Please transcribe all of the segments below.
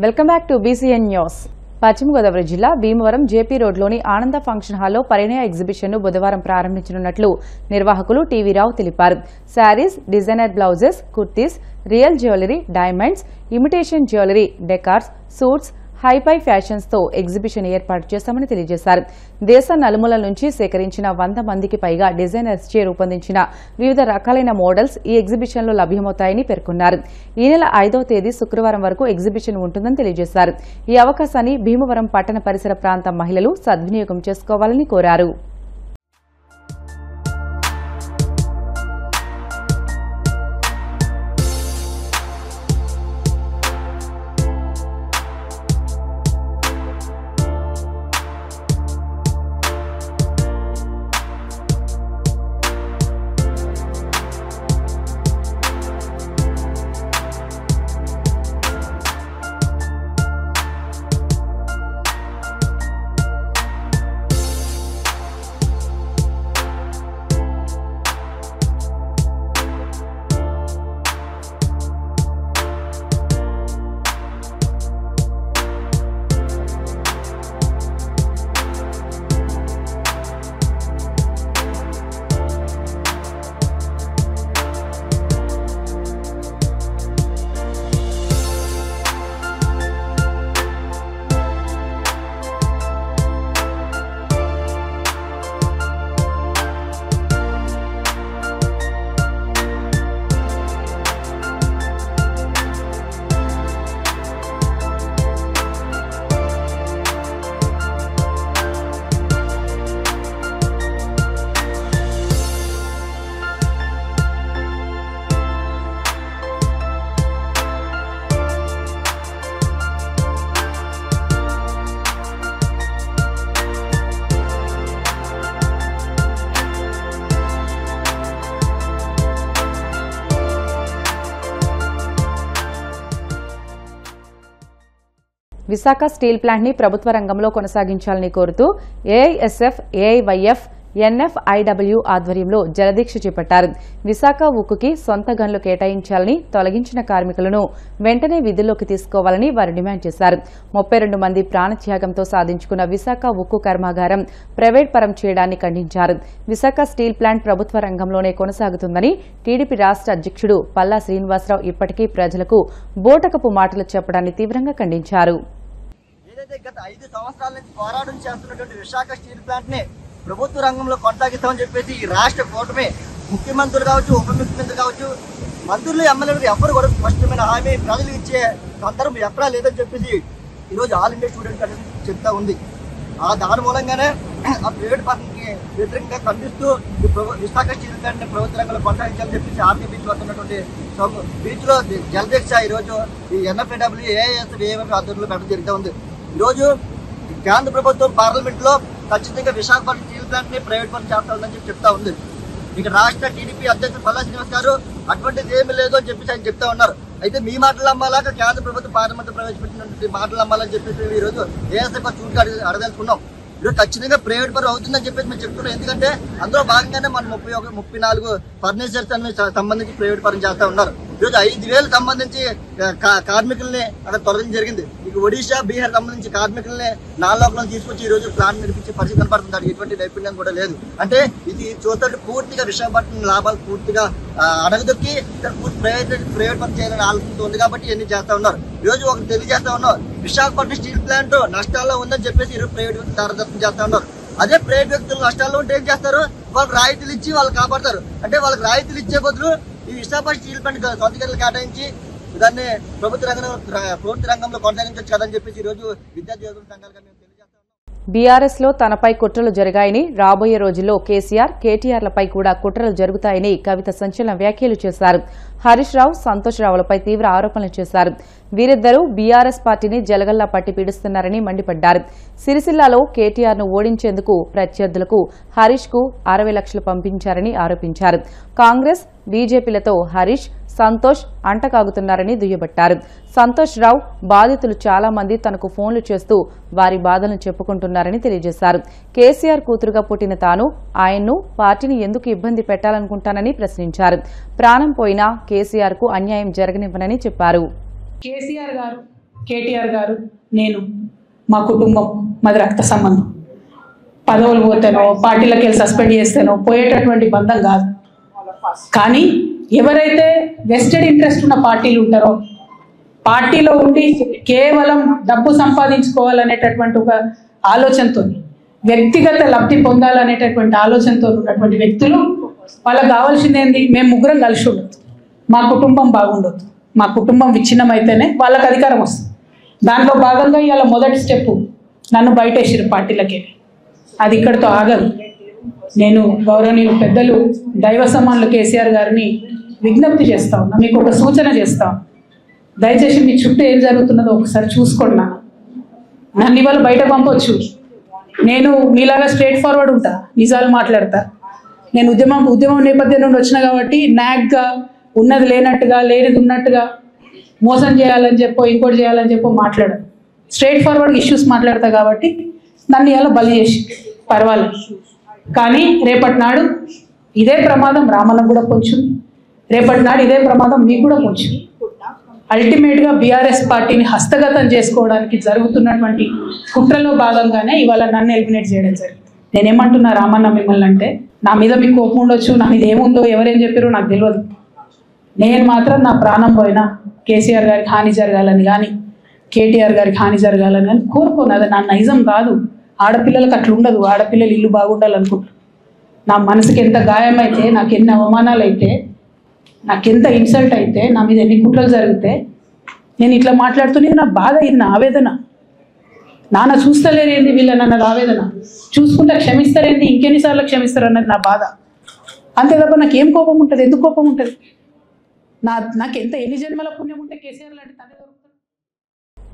Welcome back to BCN news. పశ్చిమ గోదావరి జిల్లా Bhimavaram JP రోడ్లోని ఆనంద ఫంక్షన్ హాల్లో పరిణయ ఎగ్జిబిషన్ను బుధవారం ప్రారంభించనున్నట్లు నిర్వాహకులు టీవీ రావు తెలిపారు. Saris, designer blouses, kurtis, real jewellery, diamonds, imitation jewellery, decors, suits, హైపై ఫ్యాషన్స్ తో ఎగ్జిబిషన్ ఏర్పాటు చేశామని తెలియజేశారు. దేశ నలుమూలల నుంచి సేకరించిన 100 మందికి పైగా డిజైనర్స్ చే రూపొందించిన వివిధ రకాలైన మోడల్స్ ఈ ఎగ్జిబిషన్లో లభ్యమవుతాయని పేర్కొన్నారు. ఈ నెల 5వ తేదీ శుక్రవారం వరకు ఎగ్జిబిషన్ ఉంటుందని తెలియజేశారు. ఈ అవకాశాన్ని భీమవరం పట్టణ పరిసర ప్రాంత మహిళలు సద్వినియోగం చేసుకోవాలని కోరారు. విశాఖ స్టీల్ ప్లాంట్ ని ప్రభుత్వ రంగంలో కొనసాగించాలని కోరుతూ AISF, AIYF, NFIW ఆధ్వర్యంలో జలదీక్ష చేపట్టారు. విశాఖ ఉక్కుకి సొంత గన్లు కేటాయించాలని, తొలగించిన కార్మికులను వెంటనే విధుల్లోకి తీసుకోవాలని వారు డిమాండ్ చేశారు. 32 మంది ప్రాణత్యాగంతో సాధించుకున్న విశాఖ ఉక్కు కర్మాగారం ప్రైవేట్ పరం చేయడాన్ని ఖండించారు. విశాఖ స్టీల్ ప్లాంట్ ప్రభుత్వ రంగంలోనే కొనసాగుతుందని టీడీపీ రాష్ట్ర అధ్యక్షుడు పల్లా శ్రీనివాసరావు ఇప్పటికీ ప్రజలకు బోటకపు మాటలు చెప్పడాన్ని తీవ్రంగా ఖండించారు. గత 5 సంవత్సరాల నుంచి పోరాటం చేస్తున్నటువంటి విశాఖ స్టీల్ ప్లాంట్ ని ప్రభుత్వ రంగంలో కొనసాగిస్తామని చెప్పేసి ఈ రాష్ట్ర కూటమి ముఖ్యమంత్రులు కావచ్చు, ఉప ముఖ్యమంత్రులు కావచ్చు, మంత్రులు, ఎమ్మెల్యేలు ఎవరు కూడా స్పష్టమైన హామీ ప్రజలు ఇచ్చే సందర్భం ఎక్కడా లేదని చెప్పేసి ఈరోజు ఆల్ ఇండియా స్టూడెంట్ అనేది చెప్తా ఉంది. దాని మూలంగానే ఆ ప్రైవేట్ పర్సన్కి వ్యతిరేకంగా ఖండిస్తూ విశాఖ స్టీల్ ప్లాంట్ ని ప్రభుత్వ రంగంలో కొనసాగించాలని చెప్పేసి ఆర్టీ బీచ్ వస్తున్నటువంటి బీచ్ లో జలదీక్ష ఈరోజు ఈ NFIW, AISF, AIYF ఆధ్వర్యంలో పెట్టడం జరుగుతూ ఉంది. ఈరోజు కేంద్ర ప్రభుత్వం పార్లమెంట్ లో ఖచ్చితంగా విశాఖపట్నం స్టీల్ ప్లాంట్ ని ప్రైవేట్ పరం చేస్తామని చెప్పి చెప్తా ఉంది. ఇక రాష్ట్ర టీడీపీ అధ్యక్షుడు పల్లా శ్రీనివాస్ గారు అటువంటిది ఏమీ లేదు అని చెప్పేసి ఆయన చెప్తా ఉన్నారు. అయితే మీ మాటలు అమ్మాలాగా కేంద్ర ప్రభుత్వం పార్లమెంట్ ప్రవేశపెట్టినటువంటి మాటలు అమ్మాలని చెప్పేసి ఈ రోజు AISF చూడగా అడదలుచుకున్నాం. ఈరోజు ఖచ్చితంగా ప్రైవేట్ పరం అవుతుందని చెప్పేసి మేము చెప్తున్నాం. ఎందుకంటే అందులో భాగంగానే మనం 34 ఫర్నిచర్స్ అన్ని సంబంధించి ప్రైవేట్ పరం చేస్తా ఉన్నారు. ఈరోజు 5,000 సంబంధించి కార్మికుల్ని అక్కడ తొలగించడం జరిగింది. ఇక ఒడిశా, బీహార్ సంబంధించి కార్మికుల్ని నాలుగులను తీసుకొచ్చి ఈ రోజు ప్లాంట్ నడిపించే పరిస్థితి కనపడుతుంది. ఎటువంటి నైపుణ్యం కూడా లేదు. అంటే ఇది చూస్తే పూర్తిగా విశాఖపట్నం లాభాలు పూర్తిగా అడగదొక్కి ప్రైవేట్ పరం చేయాలని ఆలోచనతో ఉంది కాబట్టి ఇవన్నీ చేస్తా ఉన్నారు. ఈ రోజు ఒకటి తెలియజేస్తా ఉన్నాం, విశాఖపట్నం స్టీల్ ప్లాంట్ నష్టాల్లో ఉందని చెప్పేసి ఈరోజు ప్రైవేట్ వ్యక్తులు దారదత్తం చేస్తా ఉన్నారు. అదే ప్రైవేట్ వ్యక్తులు నష్టాల్లో ఉంటే ఏం చేస్తారు? వాళ్ళకి రాయితీలు ఇచ్చి వాళ్ళు కాపాడతారు. అంటే వాళ్ళకి రాయితీలు ఇచ్చే బదులు ఈ విశాఖపట్నం స్టీల్ ప్లాంట్ సొంత గదులు కేటాయించి దాన్ని ప్రభుత్వ రంగంలో కొనసాగించవచ్చు కదని చెప్పేసి ఈ రోజు విద్యార్థి సంఘాలుగా మేము తెలియజేస్తాం. బీఆర్ఎస్ లో తనపై కుట్రలు జరిగాయని, రాబోయే రోజుల్లో కేసీఆర్, కేటీఆర్లపై కూడా కుట్రలు జరుగుతాయని కవిత సంచలన వ్యాఖ్యలు చేశారు. హరీష్ రావు, సంతోష్ రావులపై తీవ్ర ఆరోపణలు చేశారు. వీరిద్దరూ బీఆర్ఎస్ పార్టీని జలగల్లా పట్టి పీడిస్తున్నారని మండిపడ్డారు. సిరిసిల్లాలో కేటీఆర్ ను ఓడించేందుకు ప్రత్యర్థులకు హరీష్ కు 60 లక్షలు పంపించారని ఆరోపించారు. కాంగ్రెస్, బీజేపీలతో హరీష్, సంతోష్ అంటకాగుతున్నారని దుయ్యబట్టారు. సంతోష్ రావు బాధితులు చాలా మంది తనకు ఫోన్లు చేస్తూ వారి బాధలను చెప్పుకుంటున్నారని తెలియజేశారు. కేసీఆర్ కూతురుగా పుట్టిన తాను ఆయన్ను, పార్టీని ఎందుకు ఇబ్బంది పెట్టాలనుకుంటానని ప్రశ్నించారు. ప్రాణం పోయినా కేసీఆర్ కు అన్యాయం జరగనివ్వనని చెప్పారు. కేసీఆర్ గారు కేటీఆర్ గారు, నేను, మా కుటుంబం, మాది రక్త సంబంధం. పదవులు పోతేనో పార్టీలకు వెళ్ళి సస్పెండ్ చేస్తేనో పోయేటటువంటి బంధం కాదు. కానీ ఎవరైతే వెస్టెడ్ ఇంట్రెస్ట్ ఉన్న పార్టీలు ఉంటారో, పార్టీలో ఉండి కేవలం డబ్బు సంపాదించుకోవాలనేటటువంటి ఒక ఆలోచనతో, వ్యక్తిగత లబ్ధి పొందాలనేటటువంటి ఆలోచనతో ఉన్నటువంటి వ్యక్తులు, వాళ్ళకి కావాల్సింది ఏంది? మేము ముగ్గురం కలిసి ఉండొద్దు, మా కుటుంబం బాగుండొద్దు, మా కుటుంబం విచ్ఛిన్నం అయితేనే వాళ్ళకి అధికారం వస్తుంది. దాంట్లో భాగంగా ఇవాళ మొదటి స్టెప్ నన్ను బయటేసిరు పార్టీలకి. అది ఇక్కడితో ఆగదు. నేను గౌరవనీయులు పెద్దలు దైవ సమానులు కేసీఆర్ గారిని విజ్ఞప్తి చేస్తా ఉన్నా, మీకు ఒక సూచన చేస్తాం. దయచేసి మీ చుట్టూ ఏం జరుగుతున్నదో ఒకసారి చూసుకోండి. నన్ను ఇవాళ బయట పంపొచ్చు, నేను మీలాగా స్ట్రేట్ ఫార్వర్డ్ ఉంటా, నిజాలు మాట్లాడతా. నేను ఉద్యమం నేపథ్యం నుండి వచ్చిన కాబట్టి నాగ్గా, ఉన్నది లేనట్టుగా, లేనిది ఉన్నట్టుగా, మోసం చేయాలని చెప్పో ఇంకోటి చేయాలని చెప్పో మాట్లాడను. స్ట్రేట్ ఫార్వర్డ్ ఇష్యూస్ మాట్లాడతా కాబట్టి నన్ను ఇలా బలి చేసి పర్వాలేదు. కానీ రేపటి నాడు ఇదే ప్రమాదం రామన్నకు కూడా పొంచుంది, రేపటి నాడు ఇదే ప్రమాదం మీకు కూడా పొంచుంది. అల్టిమేట్గా బీఆర్ఎస్ పార్టీని హస్తగతం చేసుకోవడానికి జరుగుతున్నటువంటి కుట్రలో భాగంగానే ఇవాళ నన్ను ఎలిమినేట్ చేయడం జరిగింది. నేనేమంటున్నా రామన్న మిమ్మల్ని అంటే, నా మీద మీకు కోపం ఉండొచ్చు, నా మీద ఏముందో ఎవరేం చెప్పారో నాకు తెలియదు. నేను మాత్రం నా ప్రాణం పోయినా కేసీఆర్ గారికి హాని జరగాలని కానీ, కేటీఆర్ గారికి హాని జరగాలని కానీ కోరుకోను. అది నా నైజం కాదు. ఆడపిల్లలకు అట్లా ఉండదు. ఆడపిల్లలు ఇల్లు బాగుండాలనుకుంటారు. నా మనసుకి ఎంత గాయమైతే, నాకు ఎన్ని అవమానాలు అయితే, నాకెంత ఇన్సల్ట్ అయితే, నా మీద ఎన్ని కుట్రలు జరిగితే నేను ఇట్లా మాట్లాడుతూనే నా బాధ, ఇది నా ఆవేదన. నాన్న చూస్తలేరేంది వీళ్ళని అన్నది ఆవేదన, చూసుకుంటే క్షమిస్తారేంది, ఇంకెన్నిసార్లు క్షమిస్తారు అన్నది నా బాధ. అంతే తప్ప నాకేం కోపం ఉంటుంది? ఎందుకు కోపం ఉంటుంది? నాకు ఎంత ఎన్ని జన్మల పుణ్యం ఉంటే కేసీఆర్ లాంటి తండ్రి దొరుకుతుంది.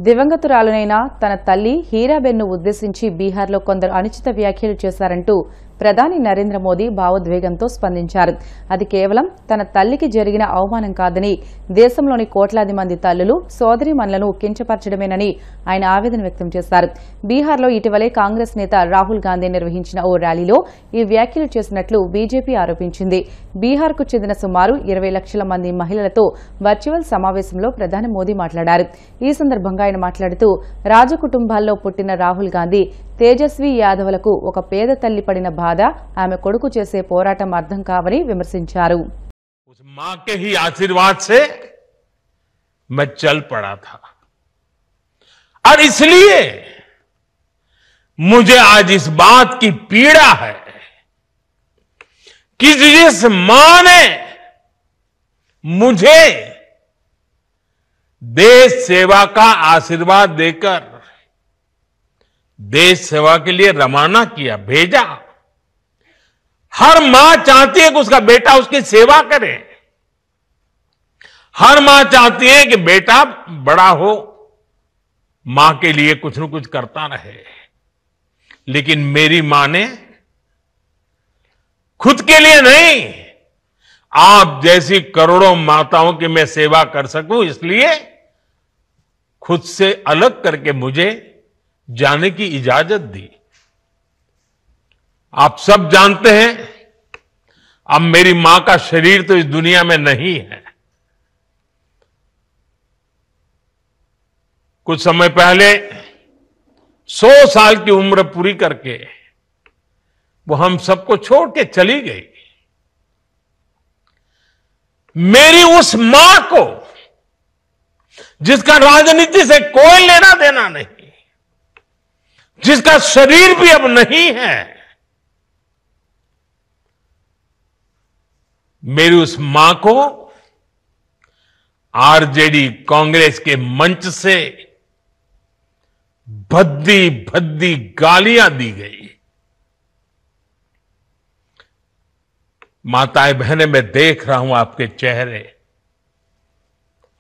దివంగతురాలునైన తన తల్లి హీరాబెన్ను ఉద్దేశించి బీహార్లో కొందరు అనుచిత వ్యాఖ్యలు చేశారంటూ ప్రధాని నరేంద్ర మోదీ భావోద్వేగంతో స్పందించారు. అది కేవలం తన తల్లికి జరిగిన అవమానం కాదని, దేశంలోని కోట్లాది మంది తల్లులు సోదరీమణులను కించపరచడమేనని ఆయన ఆవేదన వ్యక్తం చేశారు. బీహార్లో ఇటీవలే కాంగ్రెస్ నేత రాహుల్ గాంధీ నిర్వహించిన ఓ ర్యాలీలో ఈ వ్యాఖ్యలు చేసినట్లు బీజేపీ ఆరోపించింది. బీహార్కు చెందిన సుమారు 20 లక్షల మంది మహిళలతో వర్చువల్ సమావేశంలో ప్రధాని మోదీ మాట్లాడారు. ఈ సందర్భంగా ఆయన మాట్లాడుతూ, రాజకుటుంబాల్లో పుట్టిన రాహుల్ గాంధీ తేజస్వి యాదవ్లకు ఒక పేద తల్లి పడిన బాధ ఆమె కొడుకు చేసే పోరాటం అర్థం కావని విమర్శించారు. उस मां के ही आशीर्वाद से मैं चल पड़ा था और इसलिए मुझे आज इस बात की पीड़ा है कि जिस मां ने मुझे देश सेवा का आशीर्वाद देकर देश सेवा के लिए रवाना किया, भेजा। हर मां चाहती है कि उसका बेटा उसकी सेवा करे। हर मां चाहती है कि बेटा बड़ा हो, मां के लिए कुछ न कुछ करता रहे। लेकिन मेरी मां ने खुद के लिए नहीं, आप जैसी करोड़ों माताओं की मैं सेवा कर सकूं, इसलिए खुद से अलग करके मुझे जाने की इजाजत दी। आप सब जानते हैं, अब मेरी मां का शरीर तो इस दुनिया में नहीं है। कुछ समय पहले 100 साल की उम्र पूरी करके वो हम सबको छोड़ के चली गई। मेरी उस मां को, जिसका राजनीति से कोई लेना देना नहीं, जिसका शरीर भी अब नहीं है, मेरी उस मां को आरजेडी कांग्रेस के मंच से भद्दी भद्दी गालियां दी गई। माताएं बहनें, मैं देख रहा हूं आपके चेहरे,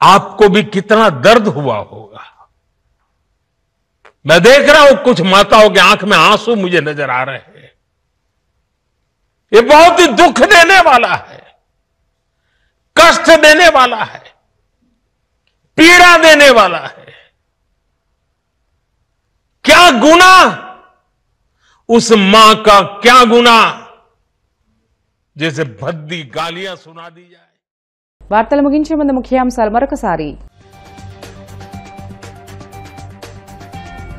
आपको भी कितना दर्द हुआ होगा। मैं देख रहा हूं कुछ माताओं की आंख में आंसू मुझे नजर आ रहे हैं। ये बहुत ही दुख देने वाला है, कष्ट देने वाला है, पीड़ा देने वाला है। क्या गुनाह उस मां का, क्या गुनाह जैसे भद्दी गालियां सुना दी जाए। వార్తలు ముగించే ముందు ముఖ్యాంశాలు మరొకసారి.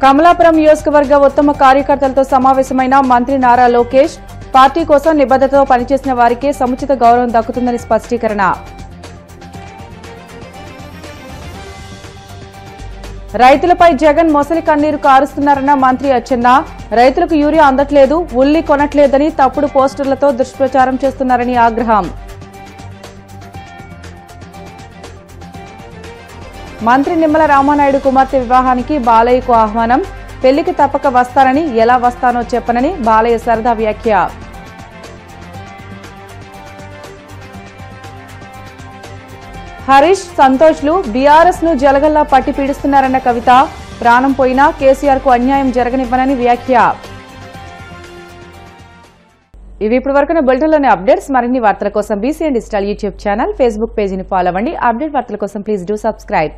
కమలాపురం నియోజకవర్గ ఉత్తమ కార్యకర్తలతో సమావేశమైన మంత్రి నారా లోకేష్ పార్టీ కోసం నిబద్ధతతో పనిచేసిన వారికే సముచిత గౌరవం దక్కుతుందని స్పష్టీకరణ. రైతులపై జగన్ మొసలి కన్నీరు కారుస్తున్నారన్న మంత్రి అచ్చెన్న. రైతులకు యూరియా అందట్లేదు, ఉల్లి కొనట్లేదని తప్పుడు పోస్టర్లతో దుష్ప్రచారం చేస్తున్నారని ఆగ్రహం. మంత్రి నిమ్మల రామానాయుడు కుమార్తె వివాహానికి బాలయ్యకు ఆహ్వానం. పెళ్లికి తప్పక వస్తానని, ఎలా వస్తానో చెప్పనని బాలయ్య సరదా వ్యాఖ్య. హరీష్, సంతోష్లు బీఆర్ఎస్ ను జలగల్లా పట్టి పీడిస్తున్నారన్న కవిత. ప్రాణం పోయినా కేసీఆర్ కు అన్యాయం జరగనివ్వనని వ్యాఖ్య. ఇవి ఇప్పటి వరకు బులెటిన్లోని అప్డేట్స్. మరిన్ని వార్తల కోసం BCN digital YouTube channel, Facebook పేజీని ఫాలో అవ్వండి. అప్డేట్ వార్తల కోసం ప్లీజ్ డూ సబ్స్క్రైబ్.